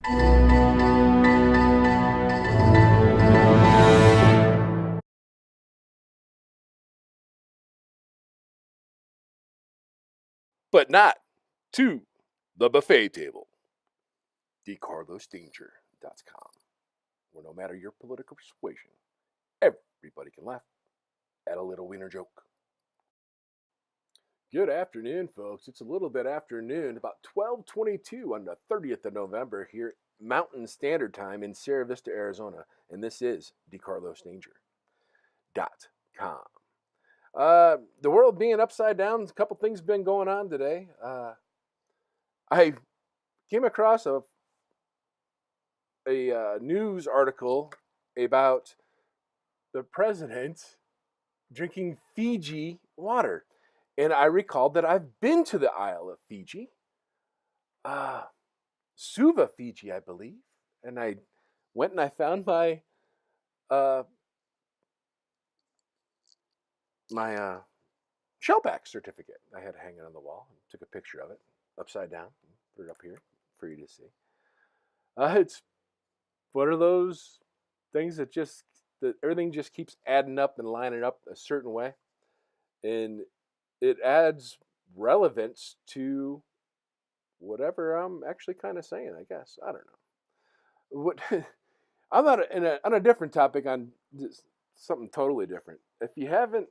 But not to the buffet table. decarlosdanger.com, where no matter your political persuasion, everybody can laugh at a little wiener joke. Good afternoon, folks. It's a little bit afternoon, about 12:22 on the 30th of November here, Mountain Standard Time in Sierra Vista, Arizona, and this is decarlosdanger.com. The world being upside down, a couple things been going on today. I came across a news article about the president drinking Fiji water. And I recalled that I've been to the Isle of Fiji, Suva, Fiji, I believe. And I went and I found my shellback certificate. I had to hang it on the wall and took a picture of it upside down and put it up here for you to see. It's one of those things that everything just keeps adding up and lining up a certain way. And it adds relevance to whatever I'm actually kind of saying, I guess. I don't know. What I'm on a different topic, on something totally different. If you guys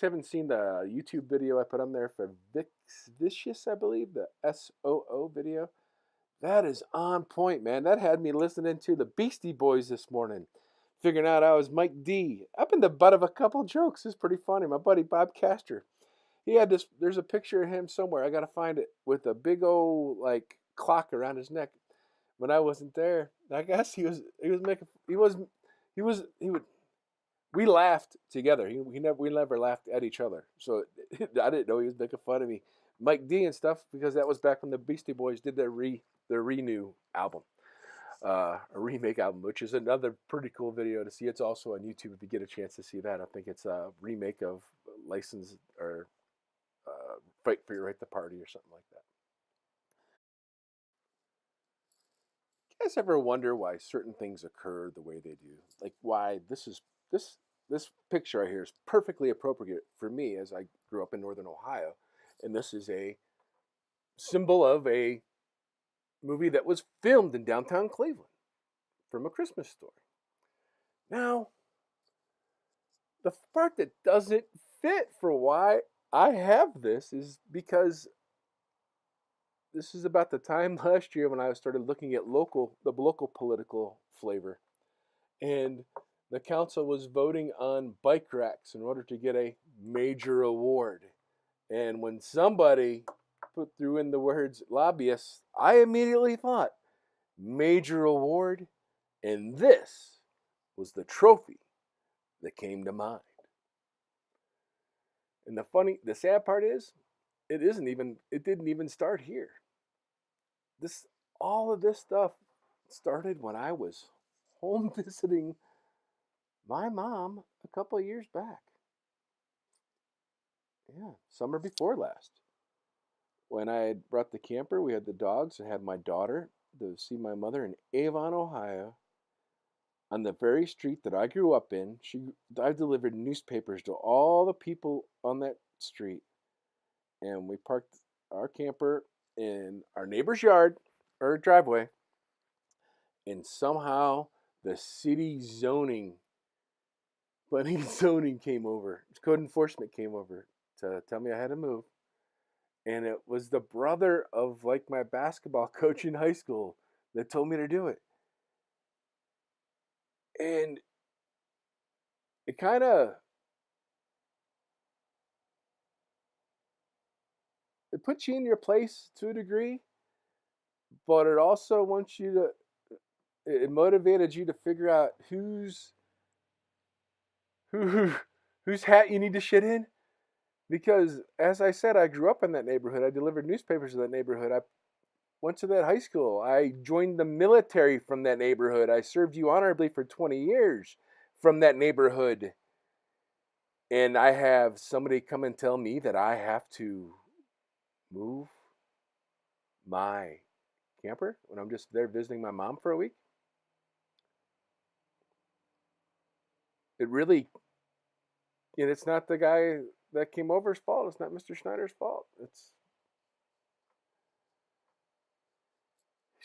haven't seen the YouTube video I put on there for Vicious, I believe, the SOO video, that is on point, man. That had me listening to the Beastie Boys this morning, figuring out I was Mike D. I've been the butt of a couple jokes. It's pretty funny. My buddy Bob Castor, he had this. There's a picture of him somewhere. I gotta find it, with a big old clock around his neck. When I wasn't there, I guess he would. We laughed together. We never laughed at each other. So I didn't know he was making fun of me, Mike D and stuff, because that was back when the Beastie Boys did their Renew album, a remake album, which is another pretty cool video to see. It's also on YouTube if you get a chance to see that. I think it's a remake of License or Fight for Your Right to Party or something like that. You guys ever wonder why certain things occur the way they do? Like why this picture right here is perfectly appropriate for me, as I grew up in northern Ohio, and this is a symbol of a movie that was filmed in downtown Cleveland from A Christmas Story. Now, the part that doesn't fit for why I have this is because this is about the time last year when I started looking at the local political flavor, and the council was voting on bike racks in order to get a major award. And when somebody threw in the words lobbyists, I immediately thought major award, and this was the trophy that came to mind. And the sad part is, it didn't even start here. All of this stuff started when I was home visiting my mom a couple of years back. Yeah, summer before last. When I had brought the camper, we had the dogs, and had my daughter to see my mother in Avon, Ohio, on the very street that I grew up in. I delivered newspapers to all the people on that street, and we parked our camper in our neighbor's yard or driveway, and somehow the city planning and zoning came over. Code enforcement came over to tell me I had to move. And it was the brother of my basketball coach in high school that told me to do it. And it kind of puts you in your place to a degree, but it also it motivated you to figure out whose hat you need to shit in. Because, as I said, I grew up in that neighborhood. I delivered newspapers to that neighborhood. I went to that high school. I joined the military from that neighborhood. I served you honorably for 20 years from that neighborhood. And I have somebody come and tell me that I have to move my camper when I'm just there visiting my mom for a week, it really, and it's not the guy that came over's fault. It's not Mr. Schneider's fault. It's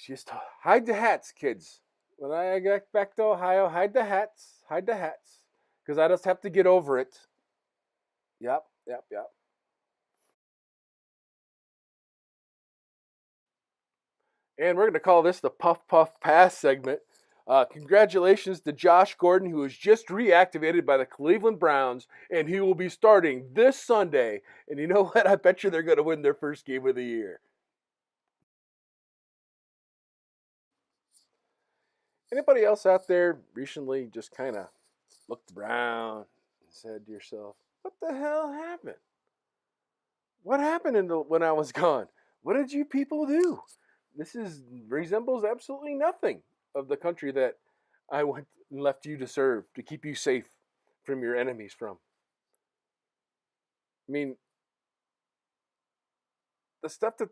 just hide the hats, kids. When I get back to Ohio, hide the hats, because I just have to get over it. Yep. And we're going to call this the Puff Puff Pass segment. Congratulations to Josh Gordon, who was just reactivated by the Cleveland Browns, and he will be starting this Sunday. And you know what? I bet you they're going to win their first game of the year. Anybody else out there recently just kind of looked around and said to yourself, what the hell happened? What happened when I was gone? What did you people do? This resembles absolutely nothing of the country that I went and left you to serve, to keep you safe from your enemies from. I mean, the stuff that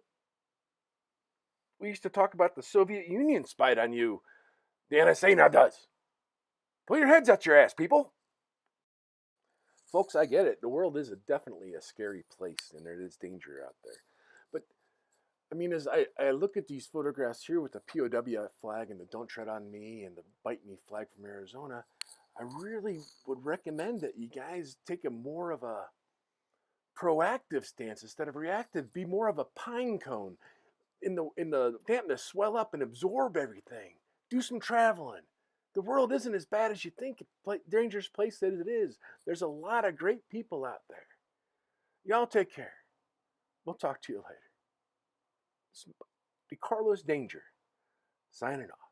we used to talk about, the Soviet Union spied on you, the NSA now does. Pull your heads out your ass, people. Folks, I get it. The world is definitely a scary place, and there is danger out there. But, I mean, as I look at these photographs here with the POW flag and the Don't Tread on Me and the Bite Me flag from Arizona, I really would recommend that you guys take a more of a proactive stance instead of reactive. Be more of a pine cone in the damn to swell up and absorb everything. Do some traveling. The world isn't as bad as you think. Dangerous place that it is. There's a lot of great people out there. Y'all take care. We'll talk to you later. Decarlosdanger, signing off.